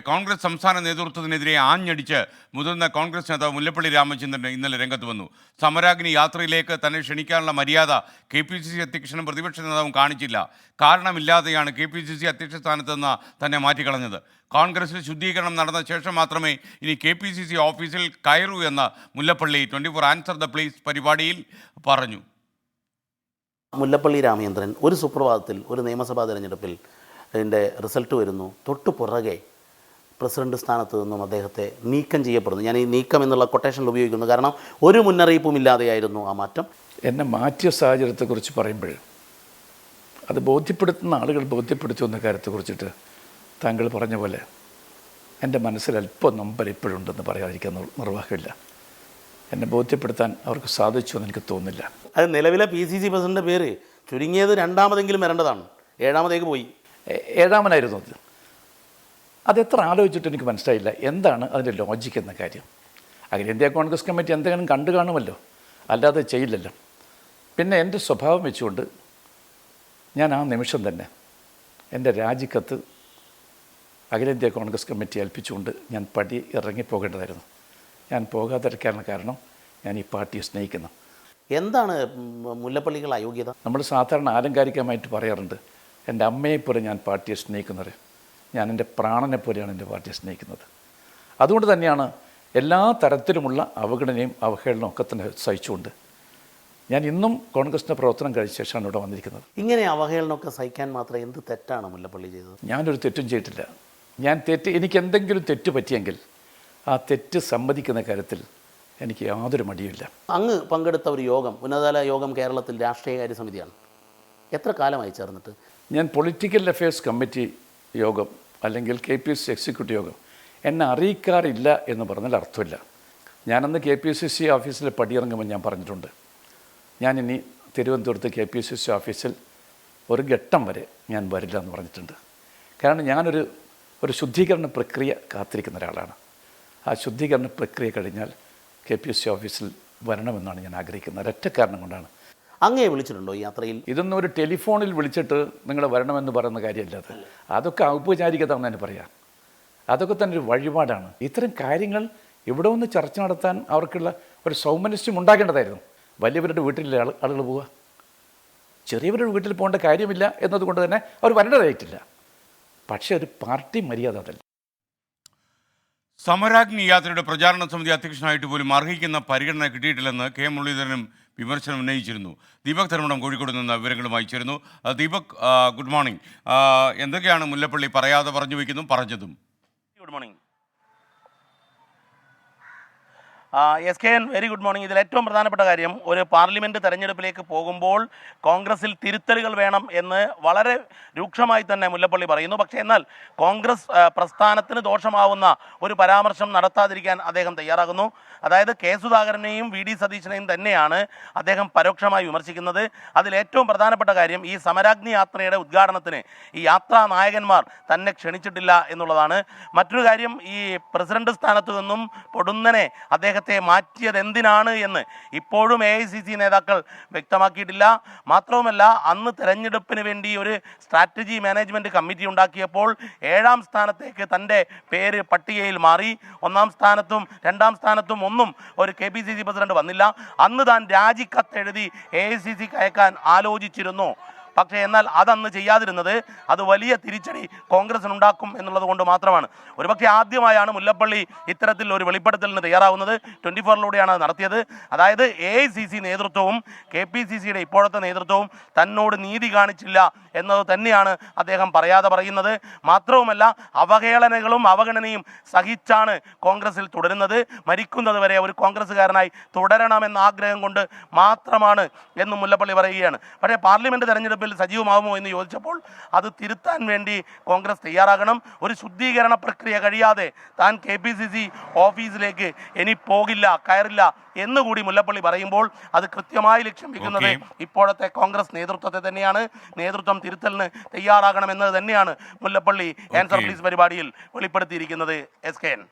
കോൺഗ്രസ് സംസ്ഥാന നേതൃത്വത്തിനെതിരെ ആഞ്ഞടിച്ച് മുതിർന്ന കോൺഗ്രസ് നേതാവ് മുല്ലപ്പള്ളി രാമചന്ദ്രൻ ഇന്നലെ രംഗത്ത് വന്നു. സമരാഗ്നി യാത്രയിലേക്ക് തന്നെ ക്ഷണിക്കാനുള്ള മര്യാദ KPCC അധ്യക്ഷനും പ്രതിപക്ഷ നേതാവും കാണിച്ചില്ല. കാരണമില്ലാതെയാണ് KPCC അധ്യക്ഷ സ്ഥാനത്ത് നിന്ന് തന്നെ മാറ്റിക്കളഞ്ഞത്. കോൺഗ്രസിൽ ശുദ്ധീകരണം നടന്ന ശേഷം മാത്രമേ ഇനി KPCC ഓഫീസിൽ കയറൂ എന്ന് മുല്ലപ്പള്ളി 24 ആൻസർ ദ പ്ലേസ് പരിപാടിയിൽ പറഞ്ഞു. മുല്ലപ്പള്ളി രാമചന്ദ്രൻ ഒരു സുപ്രഭാതത്തിൽ ഒരു നിയമസഭാ തെരഞ്ഞെടുപ്പിൽ അതിൻ്റെ റിസൾട്ട് വരുന്നു, തൊട്ടു പുറകെ പ്രസിഡന്റ് സ്ഥാനത്ത് നിന്നും അദ്ദേഹത്തെ നീക്കം ചെയ്യപ്പെടുന്നു. ഞാൻ ഈ നീക്കം എന്നുള്ള കൊട്ടേഷനിൽ ഉപയോഗിക്കുന്നു, കാരണം ഒരു മുന്നറിയിപ്പും ഇല്ലാതെയായിരുന്നു ആ മാറ്റം. എന്നെ മാറ്റിയ സാഹചര്യത്തെക്കുറിച്ച് പറയുമ്പോൾ അത് ബോധ്യപ്പെടുത്തുന്ന ആളുകൾ ബോധ്യപ്പെടുത്തുന്ന കാര്യത്തെക്കുറിച്ചിട്ട് താങ്കൾ പറഞ്ഞ പോലെ എൻ്റെ മനസ്സിൽ അല്പം നമ്പർ ഇപ്പോഴുണ്ടെന്ന് പറയാതിരിക്കാൻ നിർവാഹമില്ല. എന്നെ ബോധ്യപ്പെടുത്താൻ അവർക്ക് സാധിച്ചു എന്ന് എനിക്ക് തോന്നുന്നില്ല. അത് നിലവിലെ PCC പ്രസിഡൻ്റെ പേര് ചുരുങ്ങിയത് രണ്ടാമതെങ്കിലും വരേണ്ടതാണ്. ഏഴാമതേക്ക് പോയി. ഏഴാമനായിരുന്നു അത്. അതെത്ര ആലോചിച്ചിട്ട് എനിക്ക് മനസ്സിലായില്ല എന്താണ് അതിൻ്റെ ലോജിക്ക് എന്ന കാര്യം. അഖിലേന്ത്യാ കോൺഗ്രസ് കമ്മിറ്റി എന്തെങ്കിലും കണ്ടു കാണുമല്ലോ, അല്ലാതെ ചെയ്യില്ലല്ലോ. പിന്നെ എൻ്റെ സ്വഭാവം വെച്ചുകൊണ്ട് ഞാൻ ആ നിമിഷം തന്നെ എൻ്റെ രാജിക്കത്ത് അഖിലേന്ത്യാ കോൺഗ്രസ് കമ്മിറ്റി ഏൽപ്പിച്ചുകൊണ്ട് ഞാൻ പടി ഇറങ്ങിപ്പോകേണ്ടതായിരുന്നു. ഞാൻ പോകാതിരിക്കാനുള്ള കാരണം ഞാൻ ഈ പാർട്ടിയെ സ്നേഹിക്കുന്നു. എന്താണ് മുല്ലപ്പള്ളികൾ അയോഗ്യത? നമ്മൾ സാധാരണ ആലങ്കാരികമായിട്ട് പറയാറുണ്ട്, എൻ്റെ അമ്മയെപ്പോലെ ഞാൻ പാർട്ടിയെ സ്നേഹിക്കുന്നത്, ഞാൻ എൻ്റെ പ്രാണനെപ്പോലെയാണ് എൻ്റെ പാർട്ടിയെ സ്നേഹിക്കുന്നത്. അതുകൊണ്ട് തന്നെയാണ് എല്ലാ തരത്തിലുമുള്ള അവഗണനയും അവഹേളനവും ഒക്കെ തന്നെ സഹിച്ചുകൊണ്ട് ഞാൻ ഇന്നും കോൺഗ്രസിൻ്റെ പ്രവർത്തനം കഴിച്ച ശേഷമാണ് ഇവിടെ വന്നിരിക്കുന്നത്. ഇങ്ങനെ അവഹേളനമൊക്കെ സഹിക്കാൻ മാത്രം എന്ത് തെറ്റാണ് മുല്ലപ്പള്ളി ചെയ്തത്? ഞാനൊരു തെറ്റും ചെയ്തിട്ടില്ല. എനിക്ക് എന്തെങ്കിലും തെറ്റ് പറ്റിയെങ്കിൽ ആ തെറ്റ് സമ്മതിക്കുന്ന കാര്യത്തിൽ എനിക്ക് യാതൊരു മടിയുമില്ല. അങ്ങ് പങ്കെടുത്ത ഒരു യോഗം, ഉന്നതതല യോഗം കേരളത്തിൽ രാഷ്ട്രീയകാര്യ സമിതിയാണ്. എത്ര കാലമായി ചേർന്നിട്ട്? ഞാൻ പൊളിറ്റിക്കൽ അഫയേഴ്സ് കമ്മിറ്റി യോഗം അല്ലെങ്കിൽ KPCC എക്സിക്യൂട്ടീവ് യോഗം എന്നെ അറിയിക്കാറില്ല എന്ന് പറഞ്ഞാൽ അർത്ഥമില്ല. ഞാനന്ന് KPCC ഓഫീസിൽ പടിയിറങ്ങുമ്പോൾ ഞാൻ പറഞ്ഞിട്ടുണ്ട്, ഞാനിനി തിരുവനന്തപുരത്ത് KPCC ഓഫീസിൽ ഒരു ഘട്ടം വരെ ഞാൻ വരില്ല എന്ന് പറഞ്ഞിട്ടുണ്ട്. കാരണം ഞാനൊരു ശുദ്ധീകരണ പ്രക്രിയ കാത്തിരിക്കുന്ന ഒരാളാണ്. ആ ശുദ്ധീകരണ പ്രക്രിയ കഴിഞ്ഞാൽ KPCC ഓഫീസിൽ വരണമെന്നാണ് ഞാൻ ആഗ്രഹിക്കുന്നത്. ഒരൊറ്റ കാരണം കൊണ്ടാണ്. അങ്ങേ വിളിച്ചിട്ടുണ്ടോ ഈ യാത്രയിൽ? ഇതൊന്നും ഒരു ടെലിഫോണിൽ വിളിച്ചിട്ട് നിങ്ങൾ വരണമെന്ന് പറയുന്ന കാര്യമല്ല അത്. അതൊക്കെ ഔപചാരികത എന്ന് പറയാം. അതൊക്കെ തന്നെ ഒരു വഴിപാടാണ്. ഇത്തരം കാര്യങ്ങൾ ഇവിടെ ഒന്ന് ചർച്ച നടത്താൻ അവർക്കുള്ള ഒരു സൗമനസ്യം ഉണ്ടാക്കേണ്ടതായിരുന്നു. വലിയവരുടെ വീട്ടിലെ ആളുകൾ പോവുക, ചെറിയവരുടെ വീട്ടിൽ പോകേണ്ട കാര്യമില്ല എന്നതുകൊണ്ട് തന്നെ അവർ വരേണ്ടതായിട്ടില്ല. പക്ഷേ ഒരു പാർട്ടി മര്യാദ അതല്ല. സമരാഗ്നി യാത്രയുടെ പ്രചാരണ സമിതി അധ്യക്ഷനായിട്ട് പോലും അർഹിക്കുന്ന പരിഗണന കിട്ടിയിട്ടില്ലെന്ന് K മുരളീധരനും വിമർശനം ഉന്നയിച്ചിരുന്നു. ദീപക് ധർമ്മടം കോഴിക്കോട് നിന്ന് വിവരങ്ങളുമായി ചേരുന്നു. Deepak, good morning. എന്തൊക്കെയാണ് മുല്ലപ്പള്ളി പറയാതെ പറഞ്ഞു വയ്ക്കുന്നതും പറഞ്ഞതും? Good morning SKN, very good morning. ഇതിൽ ഏറ്റവും പ്രധാനപ്പെട്ട കാര്യം, ഒരു പാർലമെൻറ്റ് തെരഞ്ഞെടുപ്പിലേക്ക് പോകുമ്പോൾ കോൺഗ്രസിൽ തിരുത്തലുകൾ വേണം എന്ന് വളരെ രൂക്ഷമായി തന്നെ മുല്ലപ്പള്ളി പറയുന്നു. പക്ഷേ എന്നാൽ കോൺഗ്രസ് പ്രസ്ഥാനത്തിന് ദോഷമാവുന്ന ഒരു പരാമർശം നടത്താതിരിക്കാൻ അദ്ദേഹം തയ്യാറാകുന്നു. അതായത് K സുധാകരനെയും VD സതീശനെയും തന്നെയാണ് അദ്ദേഹം പരോക്ഷമായി വിമർശിക്കുന്നത്. അതിലേറ്റവും പ്രധാനപ്പെട്ട കാര്യം, ഈ സമരാഗ്നി യാത്രയുടെ ഉദ്ഘാടനത്തിന് ഈ യാത്രാ നായകന്മാർ തന്നെ ക്ഷണിച്ചിട്ടില്ല എന്നുള്ളതാണ്. മറ്റൊരു കാര്യം, ഈ പ്രസിഡന്റ് സ്ഥാനത്തു നിന്നും പൊടുന്നനെ അദ്ദേഹത്തെ മാറ്റിയത് എന്തിനാണ് എന്ന് ഇപ്പോഴും AICC നേതാക്കൾ വ്യക്തമാക്കിയിട്ടില്ല. മാത്രവുമല്ല, അന്ന് തെരഞ്ഞെടുപ്പിന് വേണ്ടി ഒരു സ്ട്രാറ്റജി മാനേജ്മെൻറ്റ് കമ്മിറ്റി ഉണ്ടാക്കിയപ്പോൾ 7ാം സ്ഥാനത്തേക്ക് തൻ്റെ പേര് പട്ടികയിൽ മാറി. 1ാം സ്ഥാനത്തും 2ാം സ്ഥാനത്തും ഒന്നും ഒരു KPCC പ്രസിഡന്റ് വന്നില്ല. അന്ന് താൻ രാജിക്കത്തെഴുതി AICC അയക്കാൻ ആലോചിച്ചിരുന്നു. പക്ഷേ എന്നാൽ അതന്ന് ചെയ്യാതിരുന്നത് അത് വലിയ തിരിച്ചടി കോൺഗ്രസിനുണ്ടാക്കും എന്നുള്ളത് കൊണ്ട് മാത്രമാണ്. ഒരുപക്ഷെ ആദ്യമായാണ് മുല്ലപ്പള്ളി ഇത്തരത്തിൽ ഒരു വെളിപ്പെടുത്തലിന് തയ്യാറാവുന്നത്. 24ലൂടെയാണ് അത് നടത്തിയത്. അതായത് AICC നേതൃത്വവും KPCCയുടെ ഇപ്പോഴത്തെ നേതൃത്വവും തന്നോട് നീതി കാണിച്ചില്ല എന്നത് തന്നെയാണ് അദ്ദേഹം പറയാതെ പറയുന്നത്. മാത്രവുമല്ല, അവഹേളനകളും അവഗണനയും സഹിച്ചാണ് കോൺഗ്രസിൽ തുടരുന്നത്. മരിക്കുന്നത് വരെ ഒരു കോൺഗ്രസ്സുകാരനായി തുടരണമെന്ന ആഗ്രഹം കൊണ്ട് മാത്രമാണ് എന്നും മുല്ലപ്പള്ളി പറയുകയാണ്. പക്ഷേ പാർലമെൻറ്റ് തെരഞ്ഞെടുപ്പിൽ സജീവമാവുമോ എന്ന് ചോദിച്ചപ്പോൾ അത് തിരുത്താൻ വേണ്ടി കോൺഗ്രസ് തയ്യാറാകണം. ഒരു ശുദ്ധീകരണ പ്രക്രിയ കഴിയാതെ താൻ KPCC ഓഫീസിലേക്ക് ഇനി പോകില്ല, കയറില്ല എന്നുകൂടി മുല്ലപ്പള്ളി പറയുമ്പോൾ അത് കൃത്യമായി ലക്ഷ്യം വെക്കുന്നത് ഇപ്പോഴത്തെ കോൺഗ്രസ് നേതൃത്വത്തെ തന്നെയാണ്. നേതൃത്വം തിരുത്തലിന് തയ്യാറാകണമെന്നത് തന്നെയാണ് മുല്ലപ്പള്ളി ആൻസർ പ്ലീസ് പരിപാടിയിൽ വെളിപ്പെടുത്തിയിരിക്കുന്നത്. SKN.